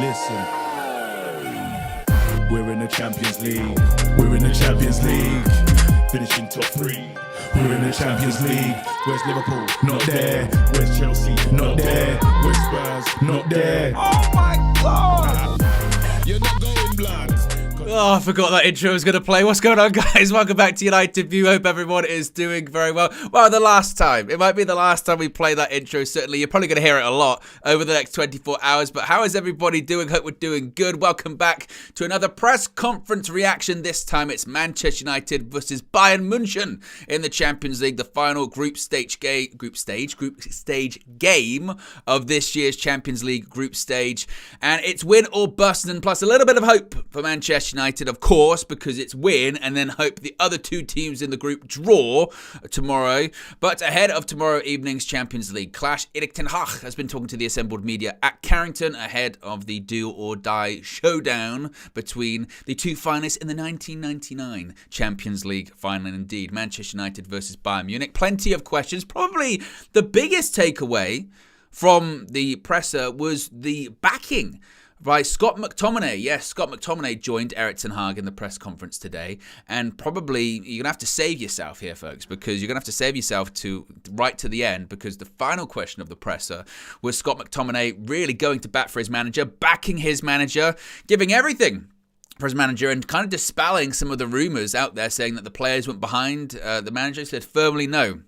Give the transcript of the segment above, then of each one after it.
Listen, we're in the Champions League. We're in the Champions League. Finishing top 3. We're in the Champions League. Where's Liverpool? Not there. Where's Chelsea? Not there. Where's Spurs? Not there. Oh my God! You're not going blind. Oh, I forgot that intro was going to play. What's going on, guys? Welcome back to United View. Hope everyone is doing very well. Well, the last time. It might be the last time we play that intro, certainly. You're probably going to hear it a lot over the next 24 hours. But how is everybody doing? Hope we're doing good. Welcome back to another press conference reaction. This time it's Manchester United versus Bayern Munich in the Champions League, the final group stage game of this year's Champions League group stage. And it's win or bust, and plus a little bit of hope for Manchester United, of course, because it's win and then hope the other two teams in the group draw tomorrow. But ahead of tomorrow evening's Champions League clash, Erik ten Hag has been talking to the assembled media at Carrington ahead of the do or die showdown between the two finalists in the 1999 Champions League final. Indeed, Manchester United versus Bayern Munich. Plenty of questions. Probably the biggest takeaway from the presser was the backing by Scott McTominay. Yes, Scott McTominay joined Erik ten Hag in the press conference today, and probably you're going to have to save yourself here, folks, because you're going to have to save yourself to right to the end, because the final question of the presser was Scott McTominay really going to bat for his manager, backing his manager, giving everything for his manager, and kind of dispelling some of the rumours out there saying that the players went behind the manager. He said firmly no.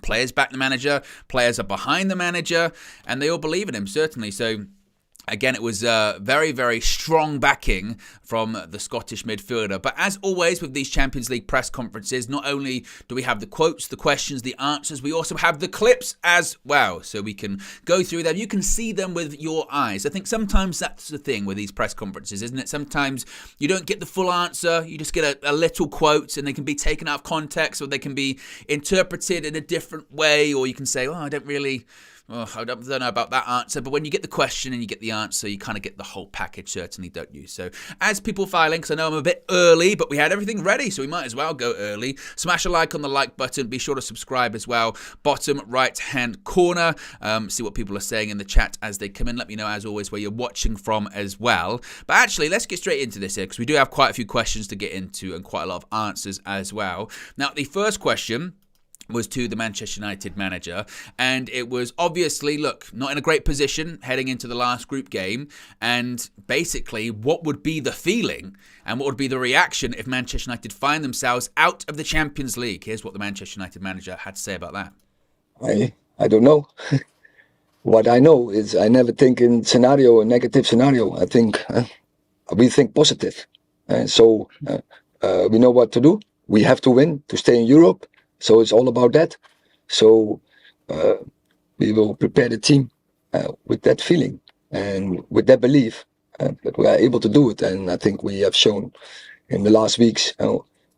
Players back the manager, players are behind the manager, and they all believe in him, certainly. So again, it was very, very strong backing from the Scottish midfielder. But as always with these Champions League press conferences, not only do we have the quotes, the questions, the answers, we also have the clips as well. So we can go through them. You can see them with your eyes. I think sometimes that's the thing with these press conferences, isn't it? Sometimes you don't get the full answer. You just get a little quote, and they can be taken out of context, or they can be interpreted in a different way. Or you can say, I don't know about that answer. But when you get the question and you get the answer, you kind of get the whole package, certainly, don't you? So as people file in, because I know I'm a bit early, but we had everything ready, so we might as well go early. Smash a like on the like button. Be sure to subscribe as well. Bottom right-hand corner. See what people are saying in the chat as they come in. Let me know, as always, where you're watching from as well. But actually, let's get straight into this here, because we do have quite a few questions to get into and quite a lot of answers as well. Now, the first question was to the Manchester United manager, and it was obviously, look, not in a great position heading into the last group game, and basically what would be the feeling and what would be the reaction if Manchester United find themselves out of the Champions League. Here's what the Manchester United manager had to say about that. I don't know. What I know is I never think in a negative scenario. I think we think positive. So we know what to do. We have to win to stay in Europe. So it's all about that. So we will prepare the team with that feeling and with that belief that we are able to do it. And I think we have shown in the last weeks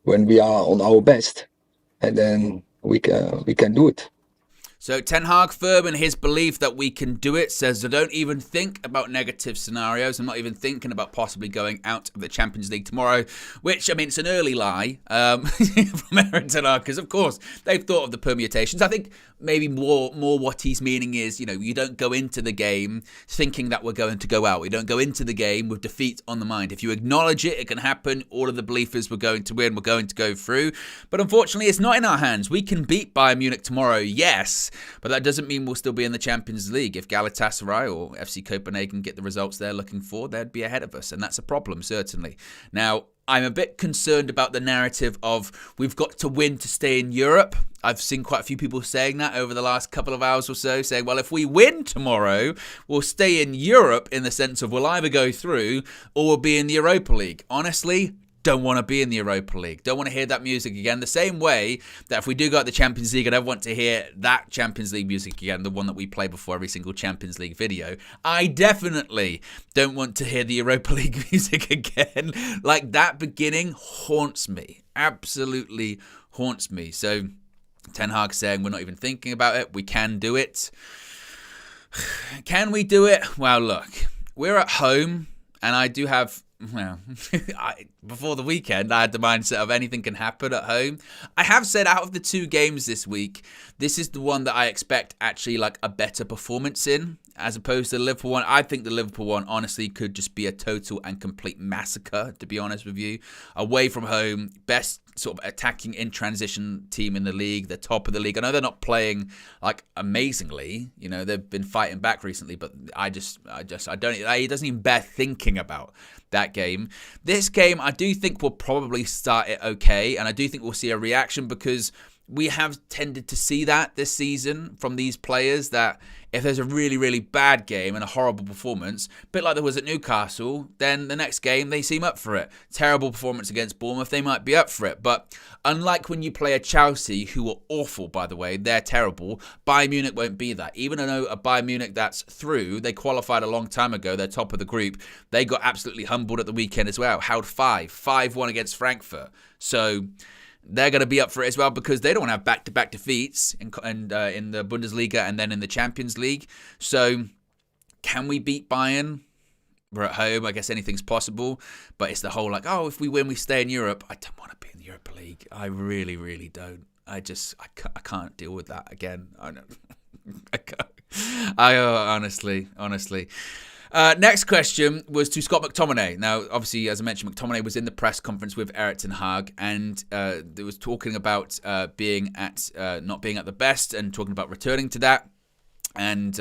when we are on our best, and then we can do it. So Ten Hag firm in his belief that we can do it, says I don't even think about negative scenarios. I'm not even thinking about possibly going out of the Champions League tomorrow, which, I mean, it's an early lie from Erik ten Hag, because, of course, they've thought of the permutations. I think maybe more what he's meaning is, you don't go into the game thinking that we're going to go out. We don't go into the game with defeat on the mind. If you acknowledge it, it can happen. All of the belief is we're going to win, we're going to go through. But unfortunately, it's not in our hands. We can beat Bayern Munich tomorrow, yes, but that doesn't mean we'll still be in the Champions League. If Galatasaray or FC Copenhagen get the results they're looking for, they'd be ahead of us, and that's a problem, certainly. Now, I'm a bit concerned about the narrative of we've got to win to stay in Europe. I've seen quite a few people saying that over the last couple of hours or so, saying, well, if we win tomorrow, we'll stay in Europe, in the sense of we'll either go through or we'll be in the Europa League. Honestly, don't want to be in the Europa League. Don't want to hear that music again. The same way that if we do go out the Champions League, I don't want to hear that Champions League music again, the one that we play before every single Champions League video. I definitely don't want to hear the Europa League music again. Like, that beginning haunts me. Absolutely haunts me. So Ten Hag saying we're not even thinking about it. We can do it. Can we do it? Well, look, we're at home, and I do have... Well, before the weekend, I had the mindset of anything can happen at home. I have said out of the two games this week, this is the one that I expect actually like a better performance in. as opposed to the Liverpool one. I think the Liverpool one, honestly, could just be a total and complete massacre, to be honest with you. Away from home, best sort of attacking in transition team in the league, the top of the league. I know they're not playing like amazingly, you know, they've been fighting back recently, but I don't, it doesn't even bear thinking about that game. This game, I do think we'll probably start it okay, and I do think we'll see a reaction because we have tended to see that this season from these players, that if there's a really, really bad game and a horrible performance, a bit like there was at Newcastle, then the next game they seem up for it. Terrible performance against Bournemouth, they might be up for it. But unlike when you play a Chelsea, who are awful, by the way, they're terrible, Bayern Munich won't be that. Even though a Bayern Munich that's through, they qualified a long time ago, they're top of the group, they got absolutely humbled at the weekend as well. Held 5-1 against Frankfurt. So they're going to be up for it as well because they don't want to have back-to-back defeats in the Bundesliga and then in the Champions League. So can we beat Bayern? We're at home. I guess anything's possible. But it's the whole like, oh, if we win, we stay in Europe. I don't want to be in the Europa League. I really, really don't. I can't deal with that again. I know. Honestly. Next question was to Scott McTominay. Now, obviously, as I mentioned, McTominay was in the press conference with Erik ten Hag, and they was talking about not being at the best, and talking about returning to that. And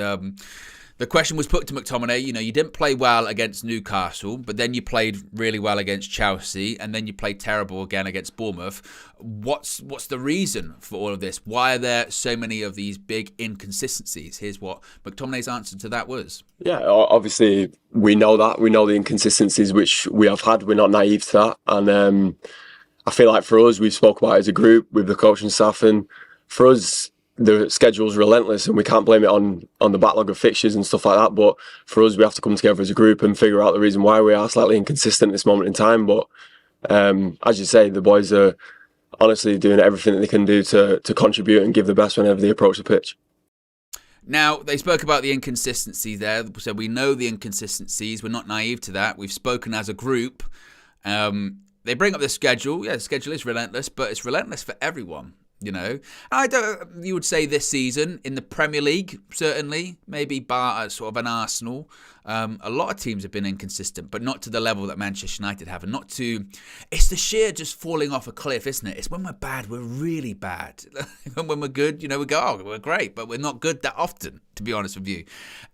the question was put to McTominay. You know, you didn't play well against Newcastle, but then you played really well against Chelsea, and then you played terrible again against Bournemouth. What's the reason for all of this? Why are there so many of these big inconsistencies? Here's what McTominay's answer to that was. Yeah, obviously we know that. We know the inconsistencies which we have had. We're not naive to that. And I feel like for us, we've spoke about it as a group with the coaching staff, and for us, the schedule's relentless, and we can't blame it on the backlog of fixtures and stuff like that. But for us, we have to come together as a group and figure out the reason why we are slightly inconsistent at this moment in time. But as you say, the boys are honestly doing everything that they can do to contribute and give the best whenever they approach the pitch. Now, they spoke about the inconsistency there, so we know the inconsistencies. We're not naive to that. We've spoken as a group. They bring up the schedule. Yeah, the schedule is relentless, but it's relentless for everyone. You know, you would say this season in the Premier League, certainly, maybe bar sort of an Arsenal. A lot of teams have been inconsistent, but not to the level that Manchester United have, and it's the sheer just falling off a cliff, isn't it? It's when we're bad, we're really bad. And when we're good, you know, we go, oh, we're great, but we're not good that often, to be honest with you.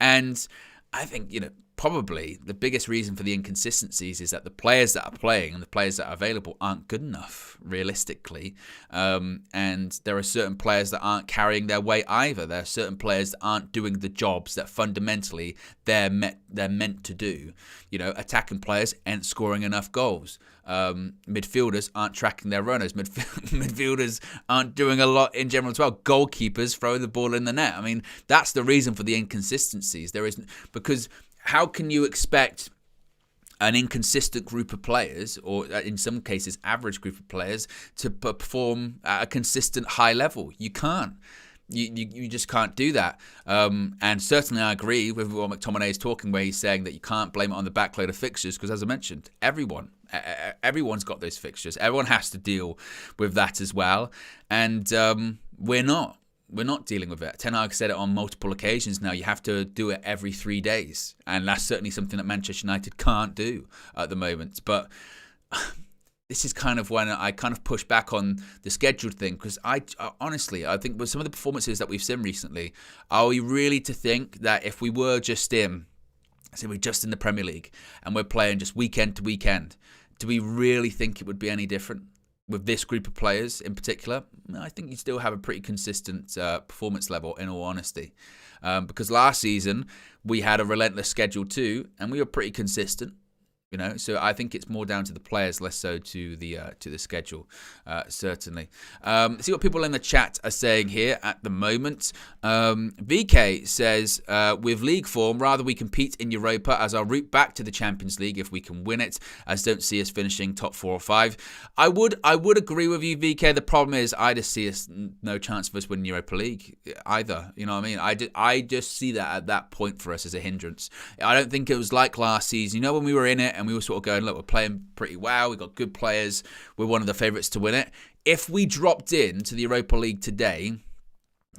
And I think, you know, probably the biggest reason for the inconsistencies is that the players that are playing and the players that are available aren't good enough, realistically. And there are certain players that aren't carrying their weight either. There are certain players that aren't doing the jobs that fundamentally they're meant to do. You know, attacking players ain't scoring enough goals. Midfielders aren't tracking their runners. Midfielders aren't doing a lot in general as well. Goalkeepers throw the ball in the net. I mean, that's the reason for the inconsistencies. Because how can you expect an inconsistent group of players, or in some cases average group of players, to perform at a consistent high level? You can't. You just can't do that. And certainly I agree with what McTominay is talking, where he's saying that you can't blame it on the backload of fixtures, because as I mentioned, everyone's got those fixtures. Everyone has to deal with that as well. And we're not. We're not dealing with it. Ten Hag said it on multiple occasions now. You have to do it every 3 days. And that's certainly something that Manchester United can't do at the moment. But this is kind of when I kind of push back on the scheduled thing, because I honestly think with some of the performances that we've seen recently, are we really to think that if we were just in the Premier League and we're playing just weekend to weekend, do we really think it would be any different? With this group of players in particular, I think you still have a pretty consistent performance level, in all honesty. Because last season, we had a relentless schedule too, and we were pretty consistent. You know, so I think it's more down to the players, less so to the schedule, certainly. See what people in the chat are saying here at the moment. VK says, with league form, rather we compete in Europa as our route back to the Champions League if we can win it, as don't see us finishing top 4 or 5. I would agree with you, VK. The problem is I just see us no chance of us winning Europa League either. You know what I mean? I just see that at that point for us as a hindrance. I don't think it was like last season. You know, when we were in it, and we were sort of going, look, we're playing pretty well. We've got good players. We're one of the favourites to win it. If we dropped into the Europa League today,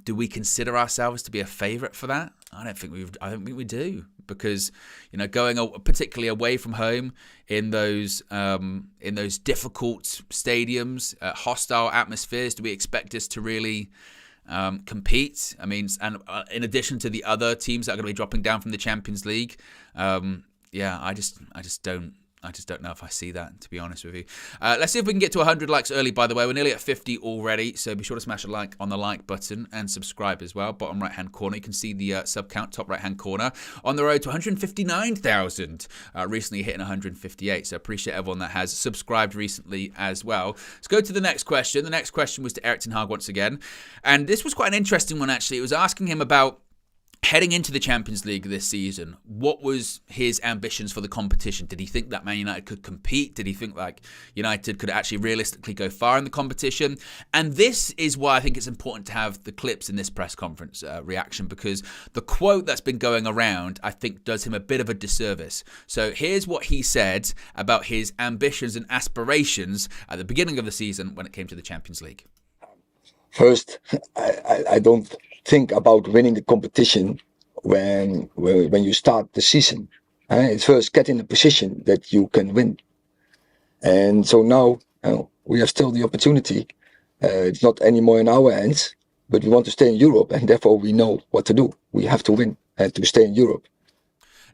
do we consider ourselves to be a favourite for that? I don't think we do, because going particularly away from home in those difficult stadiums, hostile atmospheres, do we expect us to really compete? I mean, and in addition to the other teams that are going to be dropping down from the Champions League, I just don't know if I see that, to be honest with you. Let's see if we can get to 100 likes early, by the way. We're nearly at 50 already, so be sure to smash a like on the like button and subscribe as well. Bottom right-hand corner, you can see the sub count, top right-hand corner. On the road to 159,000, recently hitting 158, so appreciate everyone that has subscribed recently as well. Let's go to the next question. The next question was to Erik ten Hag once again, and this was quite an interesting one, actually. It was asking him about heading into the Champions League this season, what was his ambitions for the competition? Did he think that Man United could compete? Did he think like United could actually realistically go far in the competition? And this is why I think it's important to have the clips in this press conference reaction, because the quote that's been going around, I think, does him a bit of a disservice. So here's what he said about his ambitions and aspirations at the beginning of the season when it came to the Champions League. First, I don't think about winning the competition when you start the season. It's first get in a position that you can win. And so now we have still the opportunity. It's not anymore in our hands, but we want to stay in Europe, and therefore we know what to do. We have to win to stay in Europe.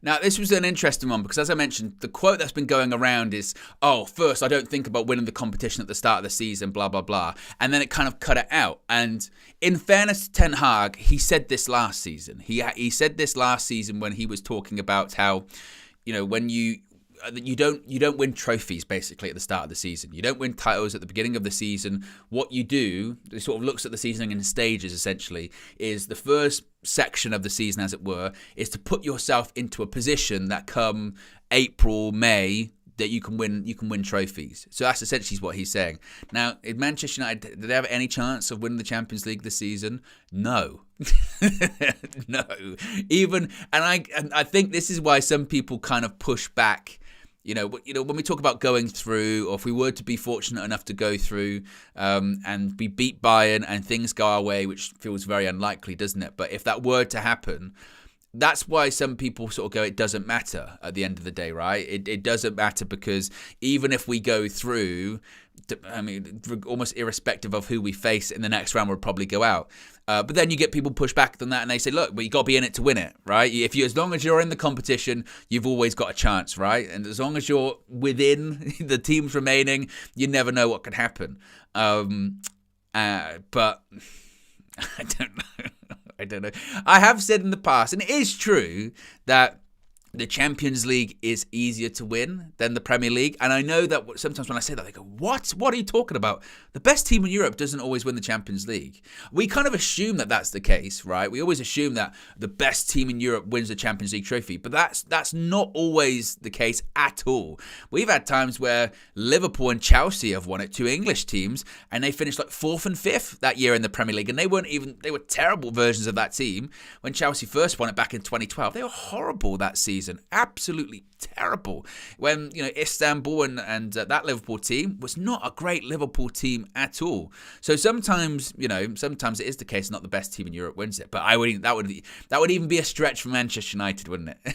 Now, this was an interesting one because, as I mentioned, the quote that's been going around is, first, I don't think about winning the competition at the start of the season, blah, blah, blah. And then it kind of cut it out. And in fairness to Ten Hag, he said this last season. He said this last season when he was talking about how, when you don't win trophies basically at the start of the season. You don't win titles at the beginning of the season. What you do, it sort of looks at the season in stages essentially, is the first section of the season, as it were, is to put yourself into a position that come April, May, that you can win trophies. So that's essentially what he's saying. Now, in Manchester United, did they have any chance of winning the Champions League this season? No. No. And I think this is why some people kind of push back. When we talk about going through, or if we were to be fortunate enough to go through and we beat Bayern and things go our way, which feels very unlikely, doesn't it? But if that were to happen, that's why some people sort of go, it doesn't matter at the end of the day, right? It doesn't matter, because even if we go through, I mean, almost irrespective of who we face in the next round, we'll probably go out. But then you get people push back on that and they say, look, but you got to be in it to win it, right? As long as you're in the competition, you've always got a chance, right? And as long as you're within the teams remaining, you never know what could happen. But I don't know. I don't know. I have said in the past, and it is true, that the Champions League is easier to win than the Premier League. And I know that sometimes when I say that, they go, what? What are you talking about? The best team in Europe doesn't always win the Champions League. We kind of assume that that's the case, right? We always assume that the best team in Europe wins the Champions League trophy. But that's not always the case at all. We've had times where Liverpool and Chelsea have won it, two English teams, and they finished like 4th and 5th that year in the Premier League. And they were terrible versions of that team. When Chelsea first won it back in 2012, they were horrible that season. Absolutely terrible. When Istanbul and that Liverpool team was not a great Liverpool team at all. So sometimes it is the case not the best team in Europe wins it. But that would even be a stretch for Manchester United, wouldn't it?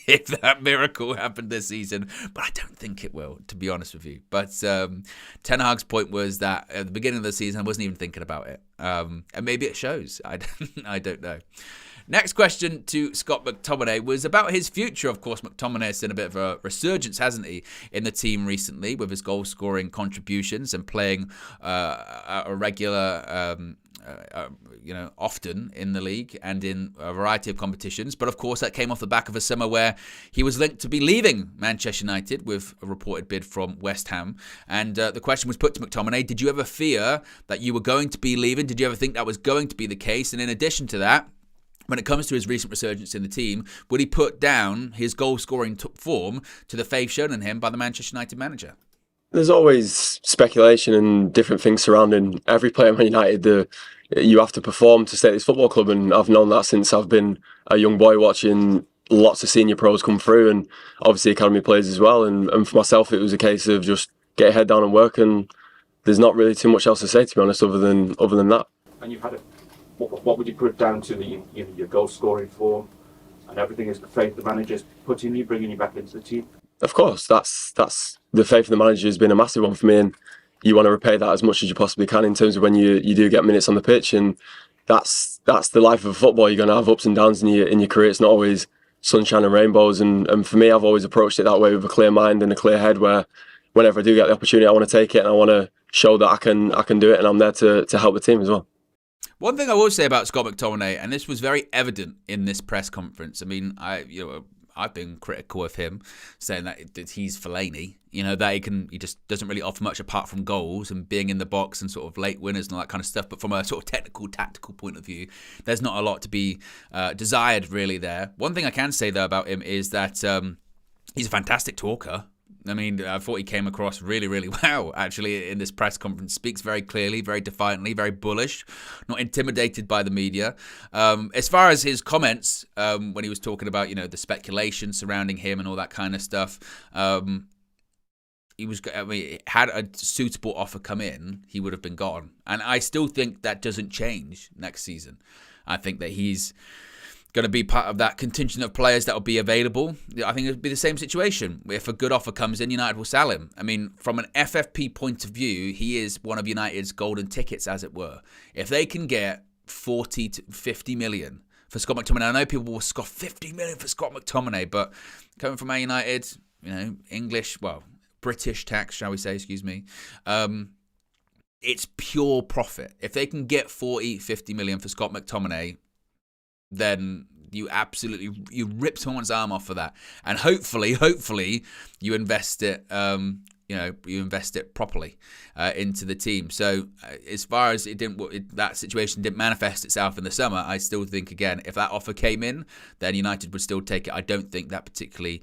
If that miracle happened this season. But I don't think it will, to be honest with you. But Ten Hag's point was that at the beginning of the season I wasn't even thinking about it. And maybe it shows. I don't know. Next question to Scott McTominay was about his future. Of course, McTominay has seen a bit of a resurgence, hasn't he, in the team recently with his goal-scoring contributions and playing a regular, often in the league and in a variety of competitions. But of course, that came off the back of a summer where he was linked to be leaving Manchester United with a reported bid from West Ham. And the question was put to McTominay, did you ever fear that you were going to be leaving? Did you ever think that was going to be the case? And in addition to that, when it comes to his recent resurgence in the team, would he put down his goal-scoring form to the faith shown in him by the Manchester United manager? There's always speculation and different things surrounding every player at Man United. You have to perform to stay at this football club, and I've known that since I've been a young boy watching lots of senior pros come through, and obviously academy players as well. And for myself, it was a case of just get your head down and work, and there's not really too much else to say, to be honest, other than that. And you've had what would you put it down to? Your goal scoring form and everything is the faith the manager's put in you, bringing you back into the team? Of course, that's the faith of the manager has been a massive one for me, and you want to repay that as much as you possibly can in terms of when you do get minutes on the pitch, and that's the life of football. You're going to have ups and downs in your career. It's not always sunshine and rainbows, and for me, I've always approached it that way with a clear mind and a clear head. Where whenever I do get the opportunity, I want to take it and I want to show that I can do it, and I'm there to help the team as well. One thing I will say about Scott McTominay, and this was very evident in this press conference. I mean, I've been critical of him, saying that he's Fellaini, that he just doesn't really offer much apart from goals and being in the box and sort of late winners and all that kind of stuff. But from a sort of technical, tactical point of view, there's not a lot to be desired really there. One thing I can say though about him is that he's a fantastic talker. I mean, I thought he came across really, really well, actually, in this press conference. Speaks very clearly, very defiantly, very bullish, not intimidated by the media. As far as his comments, when he was talking about, the speculation surrounding him and all that kind of stuff, had a suitable offer come in, he would have been gone. And I still think that doesn't change next season. I think that he's going to be part of that contingent of players that will be available. I think it'll be the same situation. If a good offer comes in, United will sell him. I mean, from an FFP point of view, he is one of United's golden tickets, as it were. If they can get 40 to 50 million for Scott McTominay, I know people will scoff 50 million for Scott McTominay, but coming from Man United, British tax, shall we say, excuse me, it's pure profit. If they can get 40, 50 million for Scott McTominay, then you rip someone's arm off for that, and hopefully you invest it. You invest it properly into the team. So as far as that situation didn't manifest itself in the summer, I still think again, if that offer came in, then United would still take it. I don't think that particularly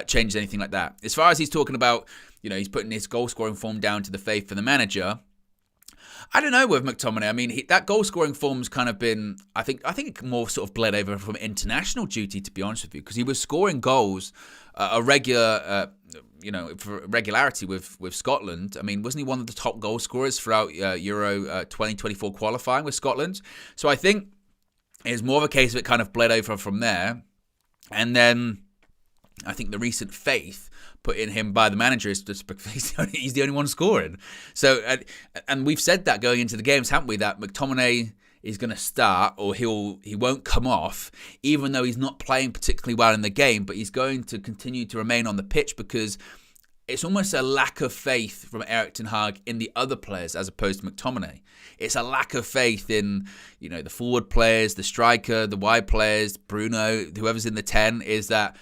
changed anything like that. As far as he's talking about, he's putting his goal scoring form down to the faith of the manager. I don't know with McTominay. I mean, that goal-scoring form's kind of been, I think it more sort of bled over from international duty, to be honest with you, because he was scoring goals for regularity with Scotland. I mean, wasn't he one of the top goal scorers throughout Euro 2024 qualifying with Scotland? So I think it's more of a case of it kind of bled over from there. And then I think the recent faith put in him by the manager is just because he's the only one scoring. So, and we've said that going into the games, haven't we? That McTominay is going to start, or he won't come off, even though he's not playing particularly well in the game. But he's going to continue to remain on the pitch because it's almost a lack of faith from Erik ten Hag in the other players as opposed to McTominay. It's a lack of faith in the forward players, the striker, the wide players, Bruno, whoever's in the 10. Is that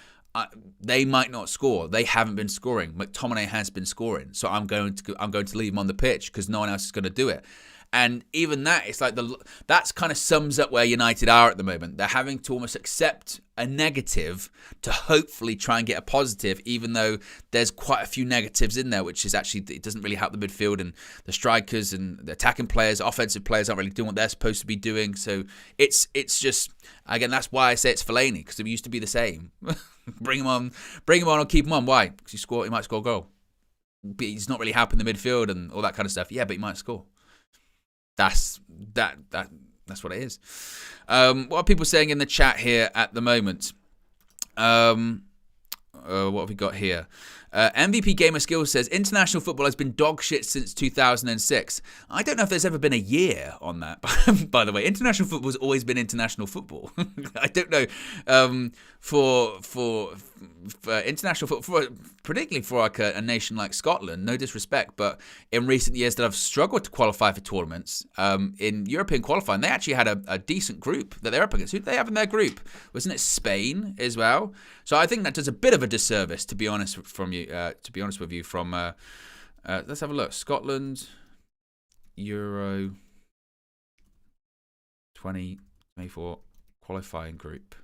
they might not score. They haven't been scoring. McTominay has been scoring, so I'm going to leave him on the pitch because no one else is going to do it. And even that, it's like that's kind of sums up where United are at the moment. They're having to almost accept a negative to hopefully try and get a positive, even though there's quite a few negatives in there, which is actually, it doesn't really help the midfield and the strikers and the attacking players. Offensive players aren't really doing what they're supposed to be doing. So it's just, again, that's why I say it's Fellaini, because it used to be the same. Bring him on or keep him on. Why? Because he might score a goal. But he's not really helping the midfield and all that kind of stuff. Yeah, but he might score. That's what it is. What are people saying in the chat here at the moment? What have we got here? MVP Gamer Skills says, international football has been dog shit since 2006. I don't know if there's ever been a year on that, by the way. International football has always been international football. I don't know. For international football, particularly for like a nation like Scotland, no disrespect, but in recent years that have struggled to qualify for tournaments, in European qualifying, they actually had a decent group that they're up against. Who did they have in their group? Wasn't it Spain as well? So I think that does a bit of a disservice, to be honest with you. From let's have a look. Scotland Euro 2024 qualifying group.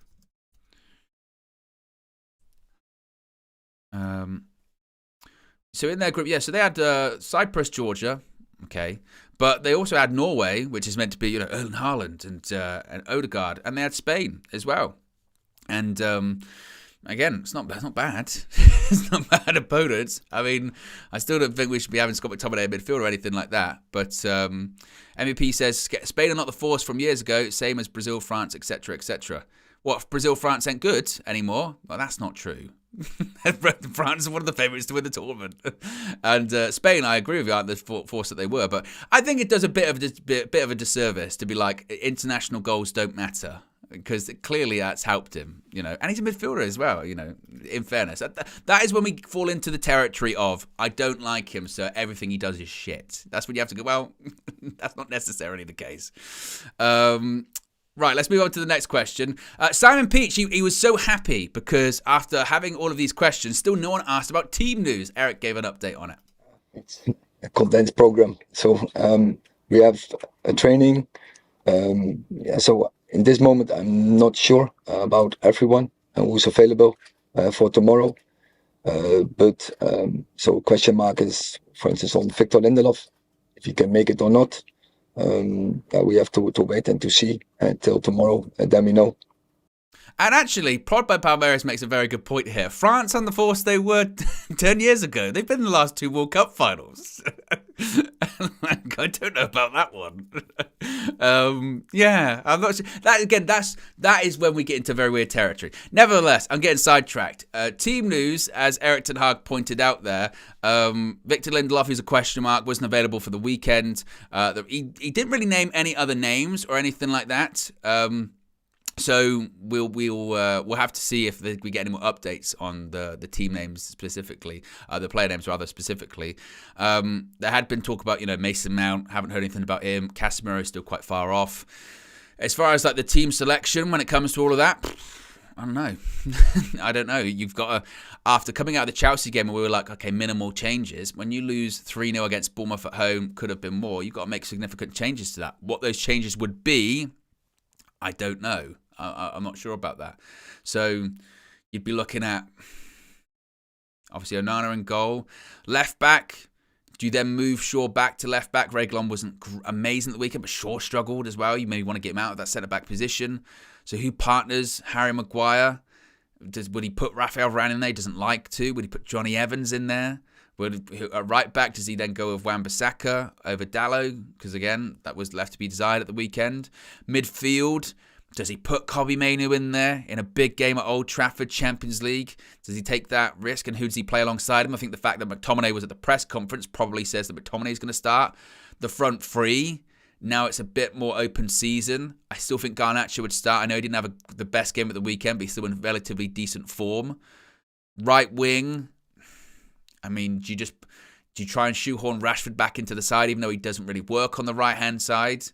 So in their group, so they had Cyprus, Georgia, okay, but they also had Norway, which is meant to be Erling Haaland and Odegaard, and they had Spain as well, and again, it's not bad. It's not bad opponents. I mean, I still don't think we should be having Scott McTominay in midfield or anything like that. But MEP says Spain are not the force from years ago, same as Brazil, France, etc., etc. What, if Brazil, France ain't good anymore? Well, that's not true. France are one of the favourites to win the tournament, and Spain, I agree with you, aren't the force that they were. But I think it does a bit of a disservice to be like international goals don't matter, because clearly that's helped him, you know. And he's a midfielder as well, you know. In fairness, that is when we fall into the territory of I don't like him, so everything he does is shit. That's when you have to go, well, that's not necessarily the case. Right, let's move on to the next question. Simon Peach, he was so happy because after having all of these questions, still no one asked about team news. Eric gave an update on it. It's a condensed program. So we have a training. So in this moment, I'm not sure about everyone who's available for tomorrow. So question mark is, for instance, on Victor Lindelof, if he can make it or not. We have to wait and to see until tomorrow, and then we know. And actually, Prod by Palmeiras makes a very good point here. France and the force they were 10 years ago. They've been in the last 2 World Cup finals. I don't know about that one. Yeah, I'm not sure. That is when we get into very weird territory. Nevertheless, I'm getting sidetracked. Team news, as Erik ten Hag pointed out there, Victor Lindelof, who's a question mark, wasn't available for the weekend. He didn't really name any other names or anything like that. So we'll have to see if we get any more updates on the team names specifically, the player names rather specifically. There had been talk about, you know, Mason Mount. Haven't heard anything about him. Casemiro is still quite far off. As far as like the team selection when it comes to all of that, I don't know. I don't know. You've got to, after coming out of the Chelsea game where we were like, okay, minimal changes. When you lose 3-0 against Bournemouth at home, could have been more. You've got to make significant changes to that. What those changes would be, I don't know. I'm not sure about that. So you'd be looking at, obviously, Onana in goal. Left back, do you then move Shaw back to left back? Reguilon wasn't amazing at the weekend, but Shaw struggled as well. You maybe want to get him out of that centre-back position. So who partners Harry Maguire? Would he put Rafael Varane in there? He doesn't like to. Would he put Johnny Evans in there? At right back, does he then go with Wan-Bissaka over Dalot? Because, again, that was left to be desired at the weekend. Midfield, does he put Kobbie Mainoo in there in a big game at Old Trafford, Champions League? Does he take that risk? And who does he play alongside him? I think the fact that McTominay was at the press conference probably says that McTominay is going to start. The front three, now it's a bit more open season. I still think Garnacho would start. I know he didn't have the best game at the weekend, but he's still in relatively decent form. Right wing, I mean, do you try and shoehorn Rashford back into the side, even though he doesn't really work on the right-hand side?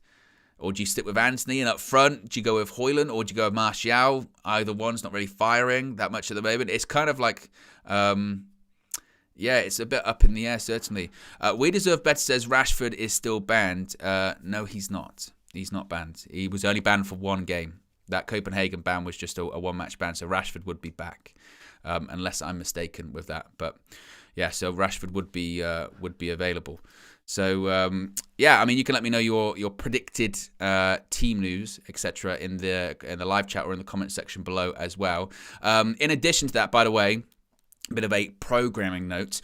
Or do you stick with Anthony? And up front, do you go with Højlund or do you go with Martial? Either one's not really firing that much at the moment. It's kind of like, it's a bit up in the air, certainly. We Deserve Better says Rashford is still banned. No, he's not. He's not banned. He was only banned for 1 game. That Copenhagen ban was just a 1-match ban, so Rashford would be back, unless I'm mistaken with that. But yeah, so Rashford would be available. So, I mean, you can let me know your predicted team news, etc., in the live chat or in the comment section below as well. In addition to that, by the way, a bit of a programming note.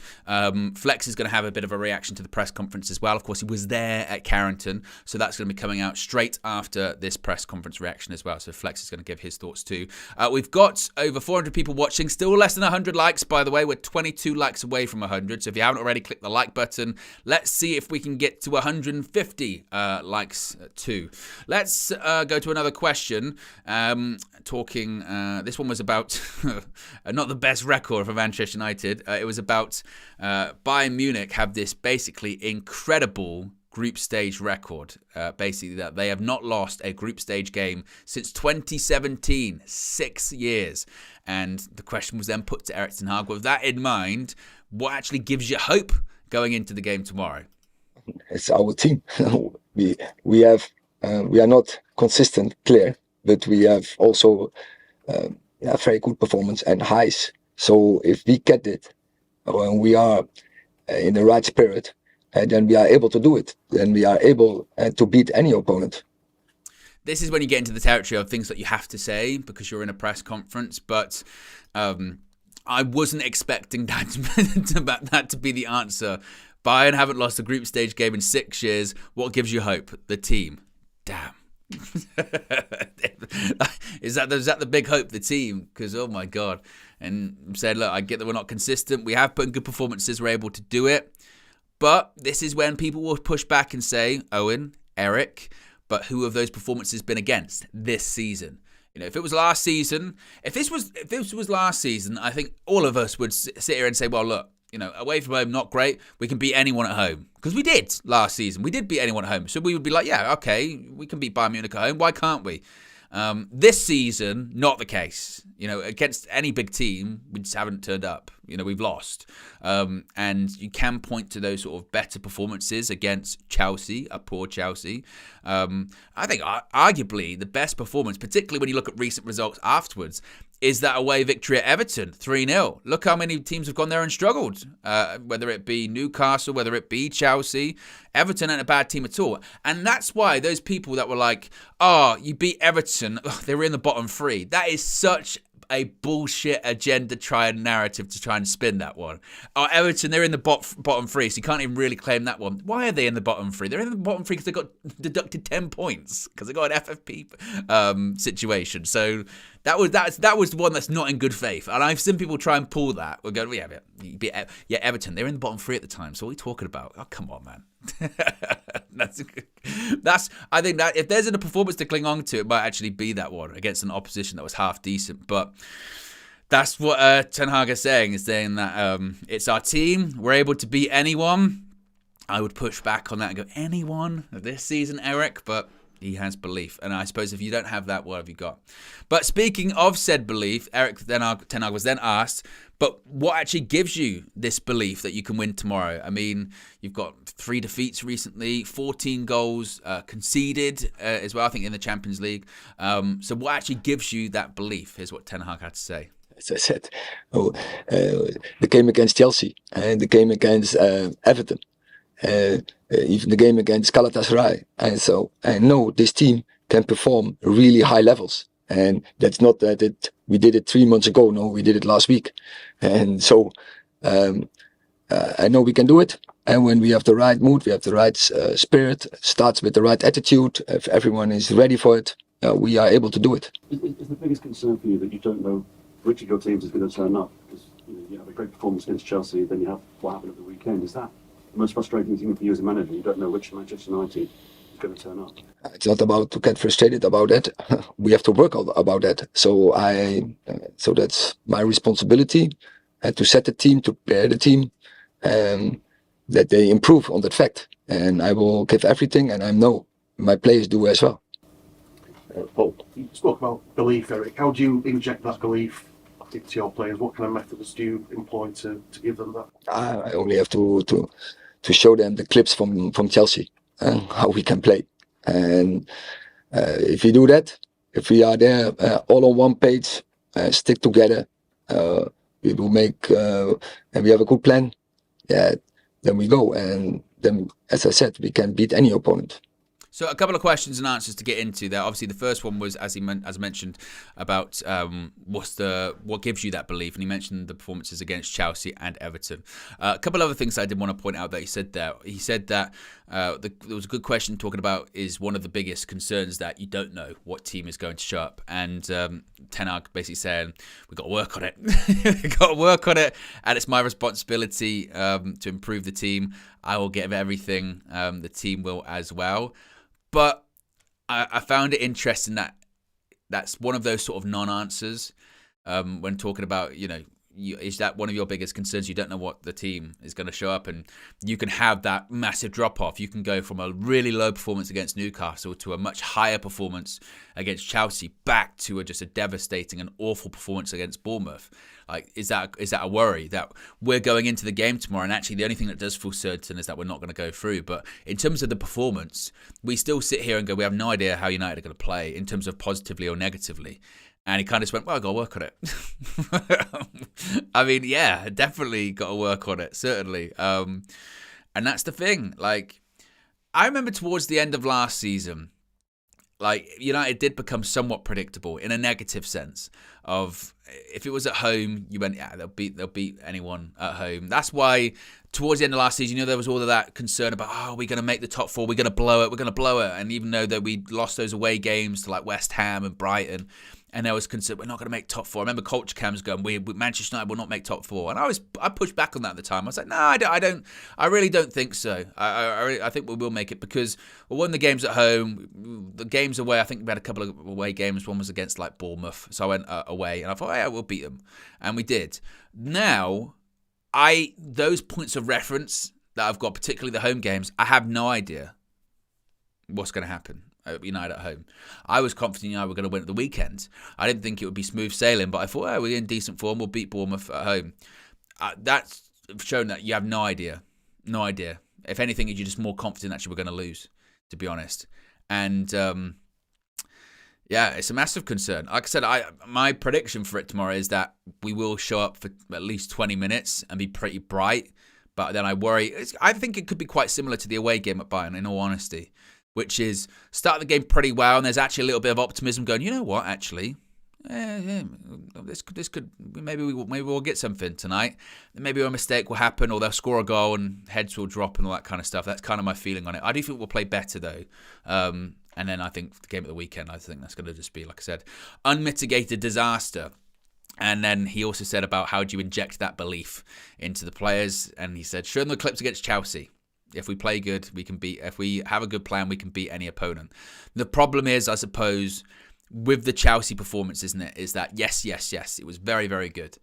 Flex is going to have a bit of a reaction to the press conference as well. Of course, he was there at Carrington, so that's going to be coming out straight after this press conference reaction as well. So Flex is going to give his thoughts too. We've got over 400 people watching, still less than 100 likes, by the way. We're 22 likes away from 100, so if you haven't already, click the like button. Let's see if we can get to 150 likes too. Let's go to another question. This one was about not the best record for Manchester United. It was about Bayern Munich have this basically incredible group stage record. Basically, that they have not lost a group stage game since 2017, 6 years. And the question was then put to Erik ten Hag. With that in mind, what actually gives you hope going into the game tomorrow? It's our team. we are not consistent, clear, but we have also very good performance and highs. So if we get it, when we are in the right spirit, then we are able to do it. Then we are able to beat any opponent. this is when you get into the territory of things that you have to say because you're in a press conference. But I wasn't expecting that to be the answer. Bayern haven't lost a group stage game in 6 years. What gives you hope? The team. Damn. Is that the big hope, the team? Because, oh my God. And said, look, I get that we're not consistent. We have put in good performances. We're able to do it. But this is when people will push back and say, Owen, Eric, but who have those performances been against this season? You know, if it was last season, if this was last season, I think all of us would sit here and say, well, look, you know, away from home, not great. We can beat anyone at home. Because we did last season. We did beat anyone at home. So we would be like, yeah, okay, we can beat Bayern Munich at home. Why can't we? This season, not the case. You know, against any big team, we just haven't turned up. You know, we've lost. And you can point to those sort of better performances against Chelsea, a poor Chelsea. I think arguably the best performance, particularly when you look at recent results afterwards, is that away victory at Everton, 3-0. Look how many teams have gone there and struggled, whether it be Newcastle, whether it be Chelsea. Everton ain't a bad team at all. And that's why those people that were like, oh, you beat Everton, they were in the bottom 3. That is such a bullshit agenda narrative to try and spin that one. Oh, Everton, they're in the bottom 3, so you can't even really claim that one. Why are they in the bottom 3? They're in the bottom 3 because they got deducted 10 points because they got an FFP situation. So that was one that's not in good faith. And I've seen people try and pull that. We're going, yeah, Everton, they're in the bottom 3 at the time. So what are we talking about? Oh, come on, man. That's I think that if there's a performance to cling on to, it might actually be that one against an opposition that was half decent. But that's what Ten Hag is saying that it's our team. We're able to beat anyone. I would push back on that and go, anyone this season, Eric? But he has belief. And I suppose if you don't have that, what have you got? But speaking of said belief, Ten Hag was then asked, but what actually gives you this belief that you can win tomorrow? I mean, you've got 3 defeats recently, 14 goals conceded as well, I think, in the Champions League. So what actually gives you that belief? Here's what Ten Hag had to say. As I said, the game against Chelsea and the game against Everton, even the game against Galatasaray. And so I know this team can perform really high levels. And that's not that we did it 3 months ago. No, we did it last week. And so I know we can do it. And when we have the right mood, we have the right spirit, starts with the right attitude. If everyone is ready for it, we are able to do it. Is the biggest concern for you that you don't know which of your teams is going to turn up? Because you have a great performance against Chelsea, then you have what happened at the weekend. Is that the most frustrating thing for you as a manager? You don't know which Manchester United is going to turn up. It's not about to get frustrated about that. We have to work about that. So that's my responsibility to set the team, to prepare the team, that they improve on that fact. And I will give everything, and I know my players do as well. Paul, you spoke about belief, Eric. How do you inject that belief into your players? What kind of methods do you employ to give them that? I only have to show them the clips from Chelsea and how we can play. And if we do that, if we are there all on one page, stick together, we will make, and we have a good plan, then we go. And then, as I said, we can beat any opponent. So a couple of questions and answers to get into there. Obviously, the first one was, as mentioned, about what gives you that belief, and he mentioned the performances against Chelsea and Everton. A couple other things I did want to point out that he said there. He said that there was a good question talking about is one of the biggest concerns that you don't know what team is going to show up, and Ten Hag basically saying we've got to work on it. We've got to work on it, and it's my responsibility to improve the team. I will give everything. The team will as well. But I found it interesting that that's one of those sort of non-answers when talking about, is that one of your biggest concerns? You don't know what the team is going to show up, and you can have that massive drop-off. You can go from a really low performance against Newcastle to a much higher performance against Chelsea, back to just a devastating and awful performance against Bournemouth. Like, is that a worry that we're going into the game tomorrow, and actually the only thing that does feel certain is that we're not going to go through? But in terms of the performance, we still sit here and go, we have no idea how United are going to play in terms of positively or negatively. And he kind of just went, well, I've got to work on it. I mean, yeah, definitely got to work on it, certainly. And that's the thing. Like, I remember towards the end of last season, like United did become somewhat predictable in a negative sense. Of if it was at home, you went, yeah, they'll beat anyone at home. That's why towards the end of last season, there was all of that concern about, oh, we're going to make the top four, we're going to blow it. And even though that we lost those away games to like West Ham and Brighton, and there was concern, we're not going to make top four. I remember Culture Cam's going, Manchester United will not make top four. And I pushed back on that at the time. I was like, no, I really don't think so. I think we will make it because we won the games at home. The games away, I think we had a couple of away games. One was against like Bournemouth. So I went away and I thought, yeah, we'll beat them. And we did. Now, those points of reference that I've got, particularly the home games, I have no idea what's going to happen. United at home. I was confident United were going to win at the weekend. I didn't think it would be smooth sailing, but I thought, we're in decent form. We'll beat Bournemouth at home. That's shown that you have no idea. No idea. If anything, you're just more confident actually we're going to lose, to be honest. And it's a massive concern. Like I said, my prediction for it tomorrow is that we will show up for at least 20 minutes and be pretty bright. But then I worry. I think it could be quite similar to the away game at Bayern, in all honesty. Which is start the game pretty well, and there's actually a little bit of optimism going, you know what, actually, this could maybe we'll get something tonight. Maybe a mistake will happen, or they'll score a goal and heads will drop and all that kind of stuff. That's kind of my feeling on it. I do think we'll play better though, and then I think the game at the weekend, I think that's going to just be, like I said, unmitigated disaster. And then he also said about how do you inject that belief into the players, and he said, show them the clips against Chelsea. If we play good, we can beat. If we have a good plan, we can beat any opponent. The problem is, I suppose, with the Chelsea performance, isn't it? Is that yes, it was very, very good,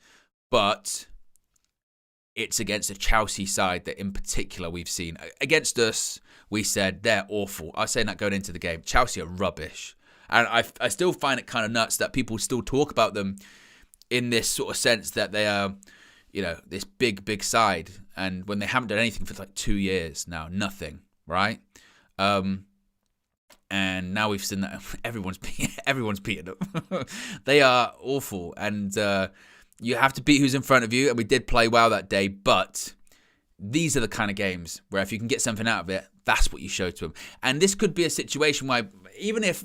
but it's against a Chelsea side that, in particular, we've seen against us. We said they're awful. I was saying that going into the game, Chelsea are rubbish, and I still find it kind of nuts that people still talk about them in this sort of sense that they are, this big side. And when they haven't done anything for like 2 years now, nothing, right? And now we've seen that everyone's beaten them. They are awful, and you have to beat who's in front of you. And we did play well that day, but these are the kind of games where if you can get something out of it, that's what you show to them. And this could be a situation where even if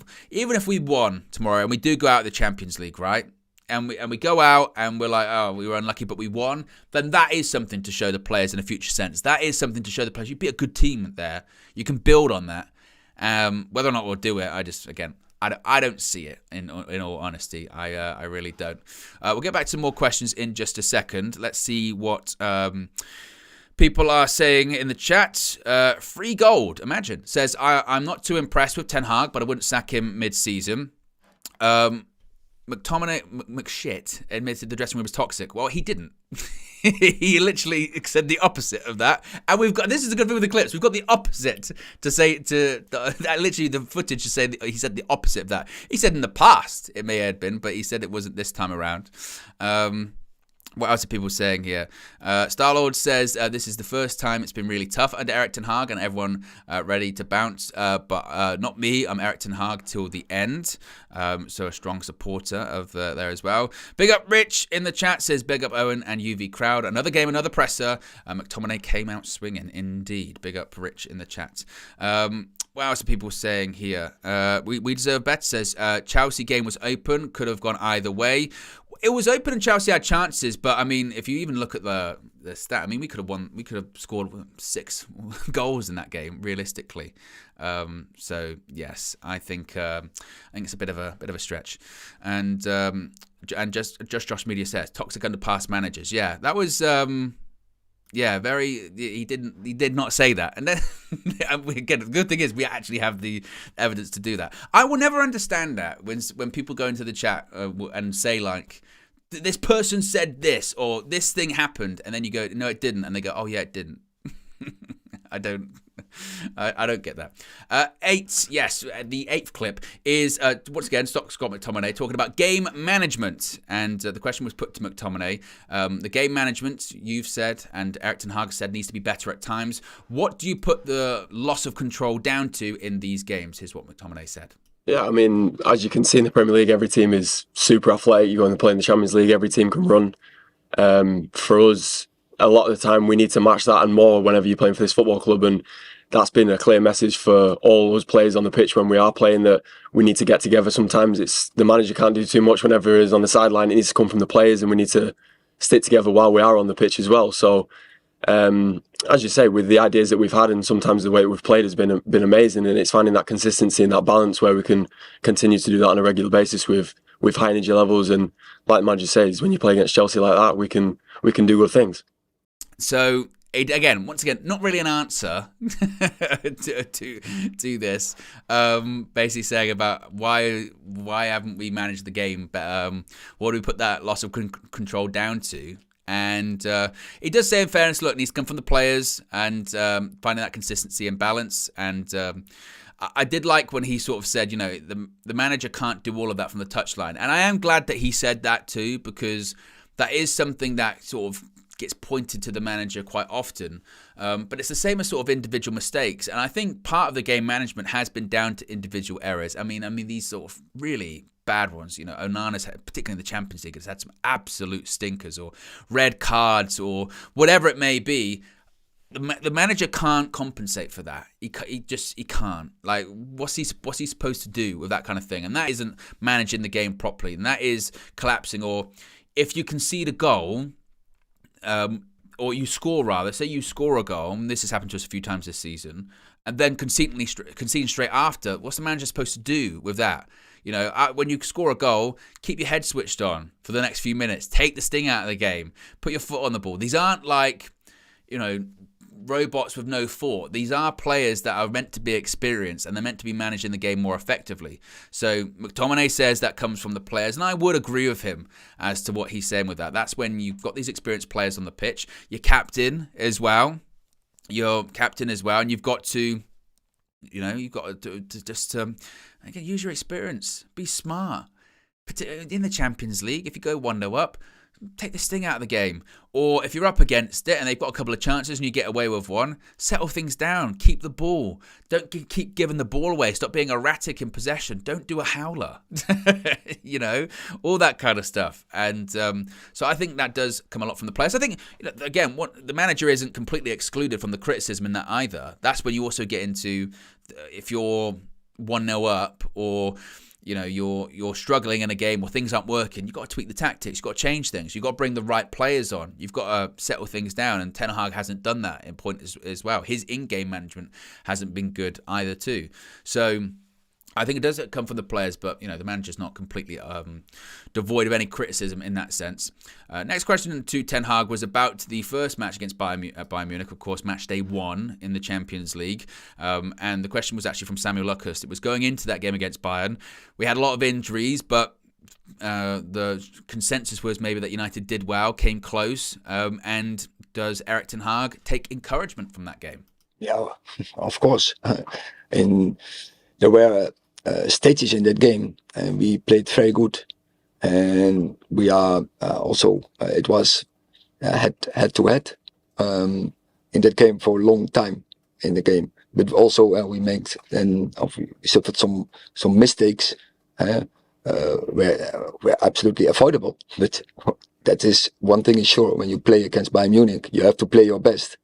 we won tomorrow and we do go out of the Champions League, right? And we go out and we're like, oh, we were unlucky, but we won. Then that is something to show the players in a future sense. That is something to show the players. You beat a good team there. You can build on that. Whether or not we'll do it, I don't see it. In all honesty, I really don't. We'll get back to some more questions in just a second. Let's see what people are saying in the chat. Free Gold, imagine, says, I'm not too impressed with Ten Hag, but I wouldn't sack him mid-season. McTominay, McShit, admitted the dressing room was toxic. Well, he didn't. He literally said the opposite of that. And this is a good thing with the clips. We've got the opposite to say literally the footage to say he said the opposite of that. He said in the past it may have been, but he said it wasn't this time around. What else are people saying here? Starlord says, this is the first time it's been really tough under Erik ten Hag and everyone ready to bounce. But not me. I'm Erik ten Hag till the end. So a strong supporter of there as well. Big up Rich in the chat says, big up Owen and UV crowd. Another game, another presser. McTominay came out swinging. Indeed. Big up Rich in the chat. What else are people saying here? We deserve better says, Chelsea game was open. Could have gone either way. It was open and Chelsea had chances, but I mean, if you even look at the stat, I mean, we could have won. We could have scored 6 goals in that game, realistically. So yes, I think it's a bit of a stretch. And just Josh Media says toxic underpass managers. Yeah, that was. Very. He did not say that, and then again, the good thing is we actually have the evidence to do that. I will never understand that when people go into the chat and say like, this person said this or this thing happened, and then you go, no, it didn't, and they go, oh yeah, it didn't. I don't get that. 8, yes, the 8th clip is, once again, Scott McTominay talking about game management. And the question was put to McTominay. The game management, you've said, and Erik ten Hag said, needs to be better at times. What do you put the loss of control down to in these games? Here's what McTominay said. Yeah, I mean, as you can see in the Premier League, every team is super athletic. You go and play in the Champions League, every team can run. For us, a lot of the time we need to match that and more whenever you're playing for this football club. And that's been a clear message for all those players on the pitch when we are playing, that we need to get together. Sometimes it's the manager can't do too much whenever he's on the sideline. It needs to come from the players, and we need to stick together while we are on the pitch as well. So, as you say, with the ideas that we've had and sometimes the way that we've played has been amazing, and it's finding that consistency and that balance where we can continue to do that on a regular basis with high energy levels. And like the manager says, when you play against Chelsea like that, we can do good things. So once again, not really an answer to this. Basically saying about why haven't we managed the game? But what do we put that loss of control down to? And he does say, in fairness, look, it needs to come from the players and finding that consistency and balance. And I did like when he sort of said, the manager can't do all of that from the touchline. And I am glad that he said that too, because that is something that sort of gets pointed to the manager quite often. But it's the same as sort of individual mistakes. And I think part of the game management has been down to individual errors. I mean, these sort of really bad ones. Onana's, particularly in the Champions League, has had some absolute stinkers or red cards or whatever it may be. The manager can't compensate for that. He can't. Like, what's he supposed to do with that kind of thing? And that isn't managing the game properly. And that is collapsing. Or if you concede a goal, or you score rather, say you score a goal, and this has happened to us a few times this season, and then conceding straight after, what's the manager supposed to do with that? When you score a goal, keep your head switched on for the next few minutes. Take the sting out of the game. Put your foot on the ball. These aren't like, robots with no thought. These are players that are meant to be experienced, and they're meant to be managing the game more effectively. So McTominay says that comes from the players, and I would agree with him as to what he's saying with that. That's when you've got these experienced players on the pitch. Your captain as well, and you've got to, just again, use your experience. Be smart. In the Champions League, if you go 1-0 up, take the sting out of the game. Or if you're up against it and they've got a couple of chances and you get away with one, settle things down. Keep the ball. Don't keep giving the ball away. Stop being erratic in possession. Don't do a howler. All that kind of stuff. And so I think that does come a lot from the players. I think, again, the manager isn't completely excluded from the criticism in that either. That's when you also get into, if you're 1-0 up, or you're struggling in a game or things aren't working, you've got to tweak the tactics, you've got to change things, you've got to bring the right players on, you've got to settle things down, and Ten Hag hasn't done that in point as well. His in-game management hasn't been good either too. So I think it does come from the players, but the manager's not completely devoid of any criticism in that sense. Next question to Ten Hag was about the first match against Bayern Munich, of course, match day 1 in the Champions League. And the question was actually from Samuel Luckhurst. It was going into that game against Bayern. We had a lot of injuries, but the consensus was maybe that United did well, came close. And does Erik Ten Hag take encouragement from that game? Yeah, of course. There were stages in that game, and we played very good. And we are also, it was head-to-head in that game for a long time in the game. But also we suffered some mistakes were absolutely avoidable. But that is one thing is sure: when you play against Bayern Munich, you have to play your best.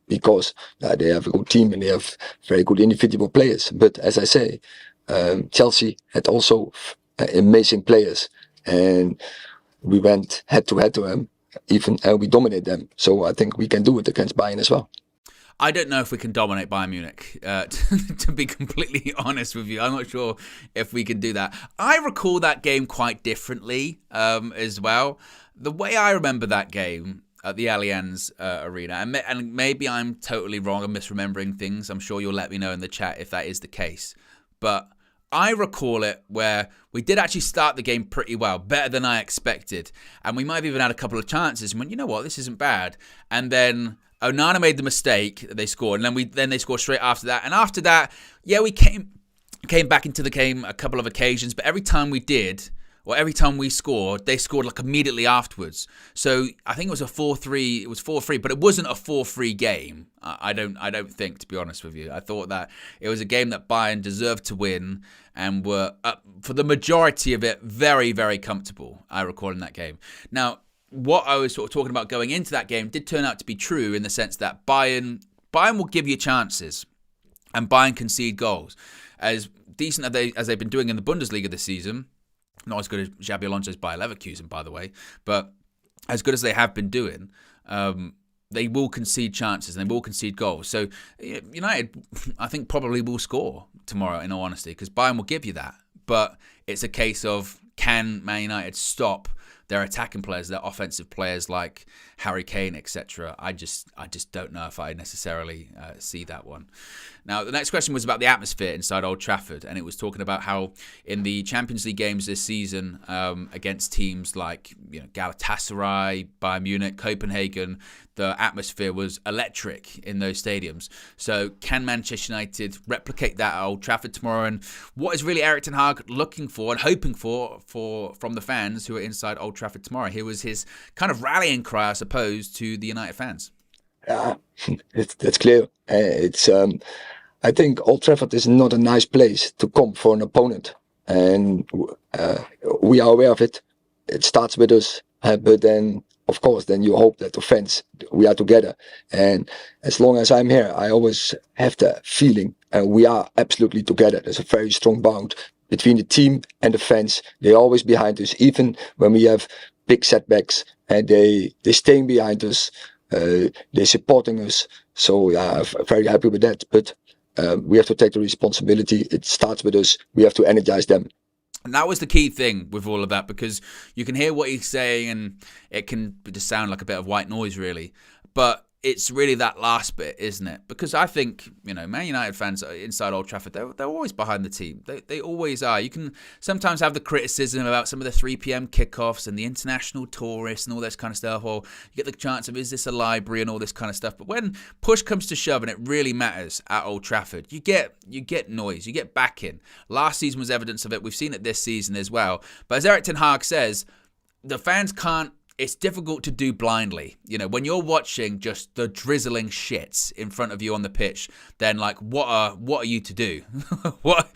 Because they have a good team and they have very good individual players. But as I say, Chelsea had also amazing players, and we went head-to-head to them, even we dominated them. So I think we can do it against Bayern as well. I don't know if we can dominate Bayern Munich, to be completely honest with you. I'm not sure if we can do that. I recall that game quite differently as well. The way I remember that game at the Allianz Arena, and maybe I'm totally wrong, I'm misremembering things. I'm sure you'll let me know in the chat if that is the case. But I recall it where we did actually start the game pretty well, better than I expected. And we might have even had a couple of chances and went, you know what, this isn't bad. And then Onana made the mistake, they scored, and then they scored straight after that. And after that, yeah, we came back into the game a couple of occasions, but every time we did, or every time we scored, they scored like immediately afterwards. So I think it was a 4-3. It was 4-3, but it wasn't a 4-3 game. I don't think, to be honest with you. I thought that it was a game that Bayern deserved to win and were, for the majority of it, very, very comfortable, I recall, in that game. Now, what I was sort of talking about going into that game did turn out to be true in the sense that Bayern will give you chances. and Bayern concede goals. As decent as they've been doing in the Bundesliga this season, not as good as Xabi Alonso's Bayer Leverkusen, by the way, but as good as they have been doing, they will concede chances and they will concede goals. So United, I think, probably will score tomorrow, in all honesty, because Bayern will give you that. But it's a case of, can Man United stop their attacking players, their offensive players like Harry Kane, etc.? I just don't know if I necessarily see that one. Now, the next question was about the atmosphere inside Old Trafford, and it was talking about how in the Champions League games this season against teams like Galatasaray, Bayern Munich, Copenhagen, the atmosphere was electric in those stadiums. So can Manchester United replicate that at Old Trafford tomorrow? And what is really Erik ten Hag looking for and hoping for from the fans who are inside Old Trafford tomorrow? Here was his kind of rallying cry, I suppose, to the United fans. Yeah, that's clear. I think Old Trafford is not a nice place to come for an opponent, and we are aware of it. It starts with us, but then, of course, then you hope that the fans, we are together. And as long as I'm here, I always have the feeling we are absolutely together. There's a very strong bond between the team and the fans. They're always behind us, even when we have big setbacks, and they're staying behind us. They're supporting us. So yeah, I'm very happy with that. But we have to take the responsibility. It starts with us. We have to energize them. And that was the key thing with all of that, because you can hear what he's saying and it can just sound like a bit of white noise, really. But it's really that last bit, isn't it? Because I think, Man United fans inside Old Trafford, they're always behind the team. They always are. You can sometimes have the criticism about some of the 3 p.m. kickoffs and the international tourists and all this kind of stuff, or you get the chance of, is this a library and all this kind of stuff. But when push comes to shove and it really matters at Old Trafford, you get noise, you get backing. Last season was evidence of it. We've seen it this season as well. But as Erik ten Hag says, the fans can't. It's difficult to do blindly. When you're watching just the drizzling shits in front of you on the pitch, then what are you to do? what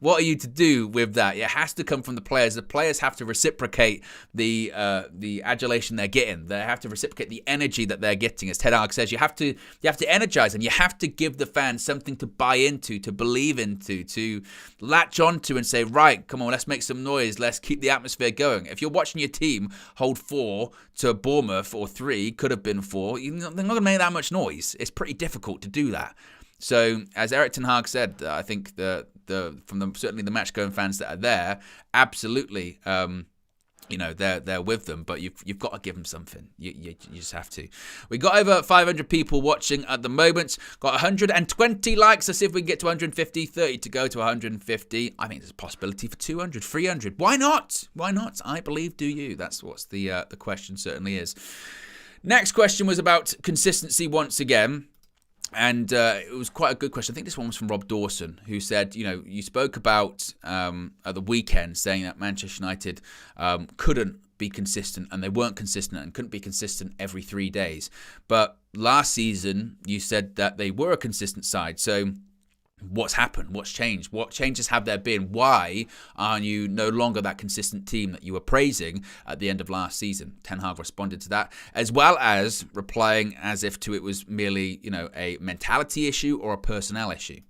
are you to do with that? It has to come from the players. The players have to reciprocate the adulation they're getting. They have to reciprocate the energy that they're getting. As Ten Hag says, you have to energize them. You have to give the fans something to buy into, to believe into, to latch onto and say, right, come on, let's make some noise. Let's keep the atmosphere going. If you're watching your team hold 4 to Bournemouth, or 3, could have been 4, they're not going to make that much noise. It's pretty difficult to do that. So, as Erik ten Hag said, I think certainly the match-going fans that are there, absolutely, they're with them, but you've got to give them something. You just have to. We got over 500 people watching at the moment. Got 120 likes. Let's see if we can get to 150. 30 to go to 150. I think there's a possibility for 200, 300. Why not? Why not? I believe. Do you? That's what the question certainly is. Next question was about consistency once again. And it was quite a good question. I think this one was from Rob Dawson, who said, you spoke about at the weekend saying that Manchester United couldn't be consistent, and they weren't consistent and couldn't be consistent every 3 days. But last season, you said that they were a consistent side. So what's happened? What's changed? What changes have there been? Why are you no longer that consistent team that you were praising at the end of last season? Ten Hag responded to that, as well as replying as if to it was merely, a mentality issue or a personnel issue.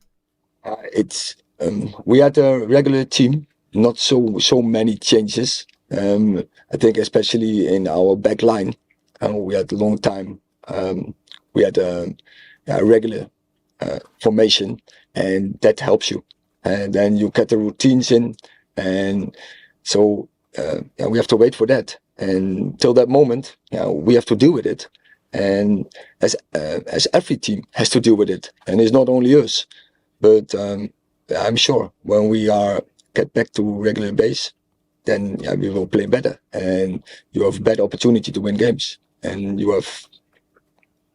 We had a regular team, not so many changes. I think especially in our back line, we had a long time. We had a regular formation, and that helps you. And then you get the routines in, and so we have to wait for that. And till that moment, we have to deal with it. And as every team has to deal with it, and it's not only us. But I'm sure when we get back to regular base, then we will play better, and you have a better opportunity to win games, and you have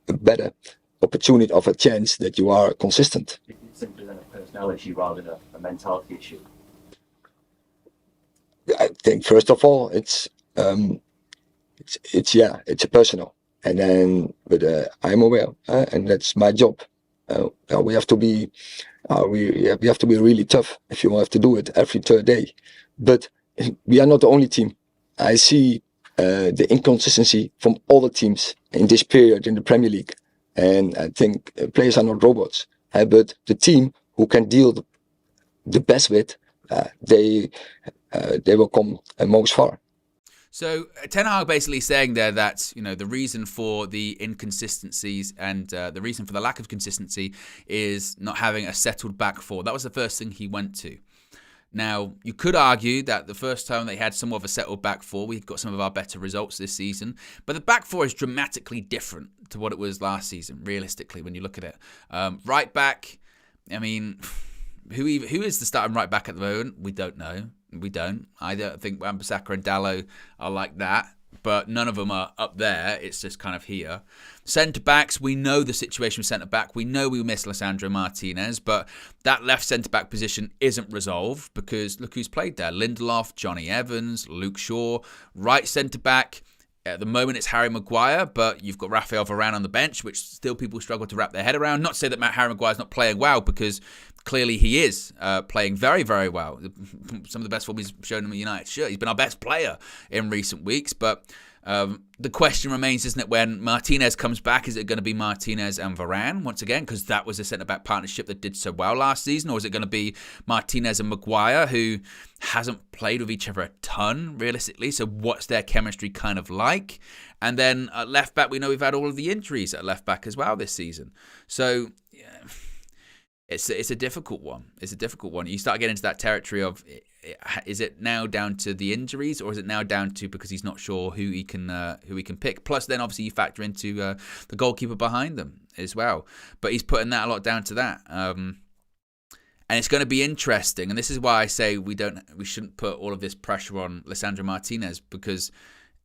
a better opportunity of a chance that you are consistent. It's simply then a personnel issue rather than a mentality issue. I think first of all it's a personal, and then I'm aware, and that's my job. We have to be really tough if you have to do it every third day. But we are not the only team. I see the inconsistency from all the teams in this period in the Premier League. And I think players are not robots. but the team who can deal the best with, they will come most far. So Ten Hag basically saying there that, you know, the reason for the inconsistencies and the reason for the lack of consistency is not having a settled back four. That was the first thing he went to. Now, you could argue that the first time they had somewhat of a settled back four, we got some of our better results this season. But the back four is dramatically different to what it was last season, realistically, when you look at it. Right back, I mean, who is the starting right back at the moment? We don't know. We don't. I don't think Wan-Bissaka and Dalot are like that, but none of them are up there. It's just kind of here. Centre-backs, we know the situation with centre-back. We know we miss Lisandro Martinez, but that left centre-back position isn't resolved because look who's played there. Lindelof, Johnny Evans, Luke Shaw. Right centre-back, at the moment it's Harry Maguire, but you've got Raphael Varane on the bench, which still people struggle to wrap their head around. Not to say that Harry Maguire's not playing well, because clearly he is playing very, very well. Some of the best form he's shown in the United shirt. He's been our best player in recent weeks, but the question remains, isn't it, when Martinez comes back, is it going to be Martinez and Varane once again? Because that was a centre-back partnership that did so well last season. Or is it going to be Martinez and Maguire, who hasn't played with each other a ton, realistically? So what's their chemistry kind of like? And then at left-back, we know we've had all of the injuries at left-back as well this season. So yeah, it's a difficult one. It's a difficult one. You start getting into that territory of, is it now down to the injuries, or is it now down to because he's not sure who he can pick? Plus, then obviously you factor into the goalkeeper behind them as well. But he's putting that a lot down to that. And it's going to be interesting. And this is why I say we shouldn't put all of this pressure on Lisandro Martinez, because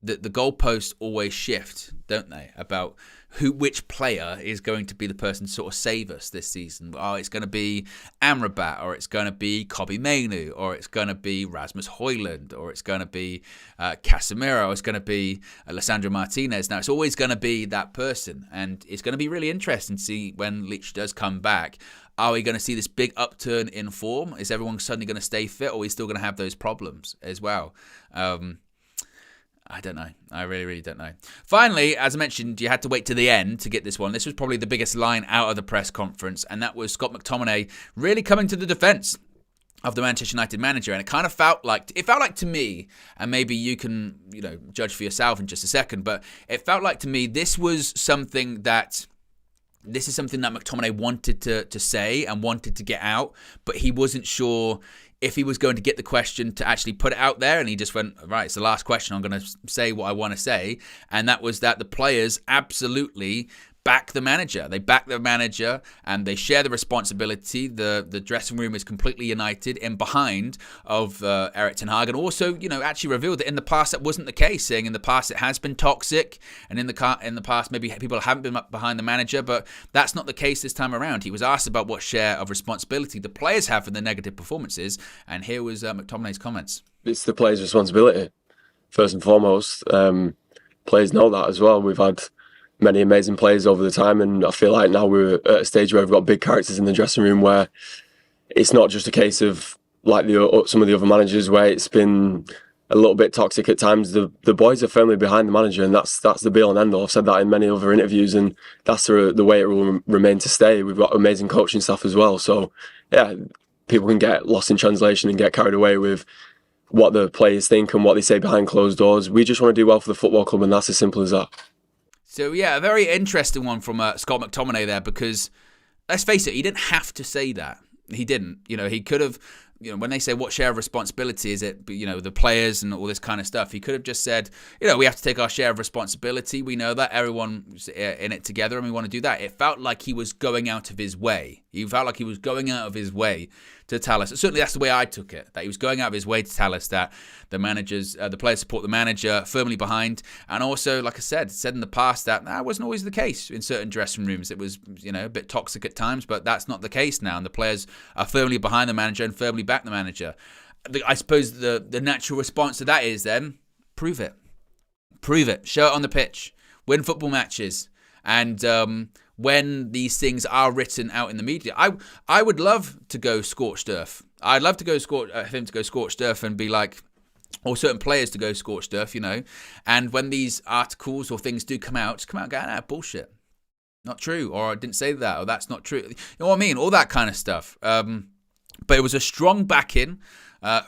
the goalposts always shift, don't they? About which player is going to be the person to sort of save us this season. Oh, it's going to be Amrabat, or it's going to be Kobbie Mainoo, or it's going to be Rasmus Højlund, or it's going to be Casemiro, or it's going to be Lisandro Martinez. Now, it's always going to be that person, and it's going to be really interesting to see when Leach does come back. Are we going to see this big upturn in form? Is everyone suddenly going to stay fit, or are we still going to have those problems as well? I don't know. I really, really don't know. Finally, as I mentioned, you had to wait to the end to get this one. This was probably the biggest line out of the press conference, and that was Scott McTominay really coming to the defence of the Manchester United manager. And it kind of felt like to me, and maybe you can, judge for yourself in just a second, but it felt like to me this is something that McTominay wanted to say and wanted to get out, but he wasn't sure if he was going to get the question to actually put it out there, and he just went, right, it's the last question, I'm going to say what I want to say. And that was that the players absolutely back the manager. They back the manager and they share the responsibility. The dressing room is completely united in behind of Erik ten Hag, and also, actually revealed that in the past that wasn't the case, saying in the past it has been toxic, and in the past maybe people haven't been behind the manager, but that's not the case this time around. He was asked about what share of responsibility the players have for the negative performances, and here was McTominay's comments. It's the players' responsibility, first and foremost. Players know that as well. We've had many amazing players over the time, and I feel like now we're at a stage where we've got big characters in the dressing room, where it's not just a case of like some of the other managers where it's been a little bit toxic at times. The boys are firmly behind the manager, and that's the be all and end all. I've said that in many other interviews, and that's the way it will remain to stay. We've got amazing coaching staff as well, so yeah, people can get lost in translation and get carried away with what the players think and what they say behind closed doors. We just want to do well for the football club, and that's as simple as that. So yeah, a very interesting one from Scott McTominay there, because let's face it, he didn't have to say that. He didn't. He could have, when they say what share of responsibility is it, the players and all this kind of stuff, he could have just said, we have to take our share of responsibility. We know that, everyone's in it together, and we want to do that. It felt like he was going out of his way. He felt like he was going out of his way to tell us. Certainly that's the way I took it, that he was going out of his way to tell us that the players support the manager firmly behind. And also, like I said in the past, that wasn't always the case in certain dressing rooms. It was, a bit toxic at times, but that's not the case now. And the players are firmly behind the manager and firmly back the manager. I suppose the natural response to that is then, prove it. Prove it. Show it on the pitch. Win football matches. And when these things are written out in the media, I would love to go scorched earth. I'd love to go him to go scorched earth and be like, or certain players to go scorched earth, And when these articles or things do come out, just come out and go, bullshit. not true, or I didn't say that, or that's not true. You know what I mean? All that kind of stuff. But it was a strong back-in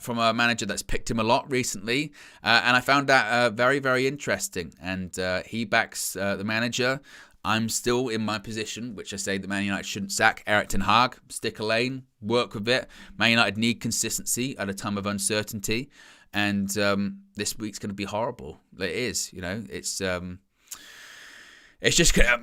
from a manager that's picked him a lot recently, and I found that very, very interesting. And he backs the manager. I'm still in my position, which I say that Man United shouldn't sack Erik ten Hag, stick a lane, work with it. Man United need consistency at a time of uncertainty, and this week's going to be horrible. It is, you know, it's just. I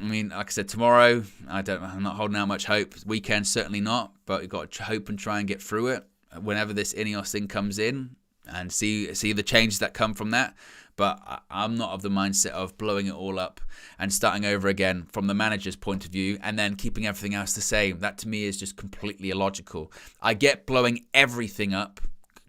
mean, like I said, tomorrow, I'm not holding out much hope. Weekend, certainly not, but we've got to hope and try and get through it whenever this Ineos thing comes in and see the changes that come from that. But I'm not of the mindset of blowing it all up and starting over again from the manager's point of view and then keeping everything else the same. That to me is just completely illogical. I get blowing everything up,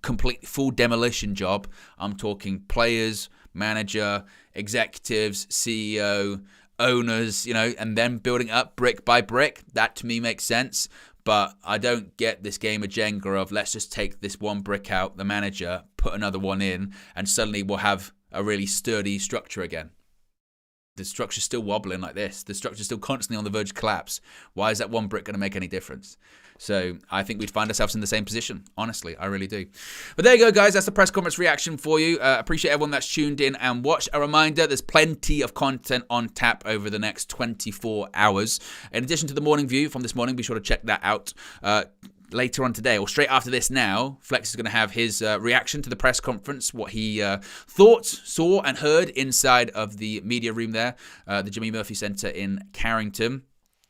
complete full demolition job. I'm talking players, manager, executives, CEO, owners, you know, and then building up brick by brick. That to me makes sense. But I don't get this game of Jenga of let's just take this one brick out, the manager, put another one in, and suddenly we'll have a really sturdy structure again. The structure's still wobbling like this. The structure's still constantly on the verge of collapse. Why is that one brick going to make any difference? So I think we'd find ourselves in the same position. Honestly, I really do. But there you go, guys. That's the press conference reaction for you. Appreciate everyone that's tuned in and watched. A reminder, there's plenty of content on tap over the next 24 hours. In addition to the morning view from this morning, be sure to check that out. Later on today, or straight after this now, Flex is going to have his reaction to the press conference, what he thought, saw and heard inside of the media room there, the Jimmy Murphy Centre in Carrington.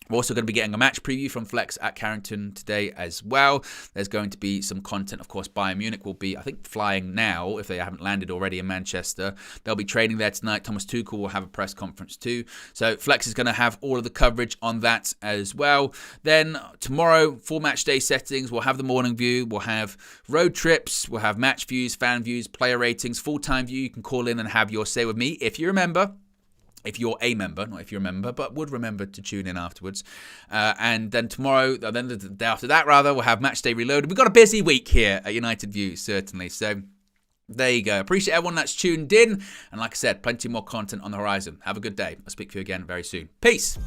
We're also going to be getting a match preview from Flex at Carrington today as well. There's going to be some content. Of course, Bayern Munich will be, I think, flying now, if they haven't landed already in Manchester. They'll be training there tonight. Thomas Tuchel will have a press conference too. So Flex is going to have all of the coverage on that as well. Then tomorrow, full match day settings. We'll have the morning view. We'll have road trips. We'll have match views, fan views, player ratings, full-time view. You can call in and have your say with me if you remember. If you're a member, not if you remember, but would remember to tune in afterwards. And then tomorrow, then the day after that, rather, we'll have Match Day Reloaded. We've got a busy week here at United View, certainly. So there you go. Appreciate everyone that's tuned in. And like I said, plenty more content on the horizon. Have a good day. I'll speak to you again very soon. Peace.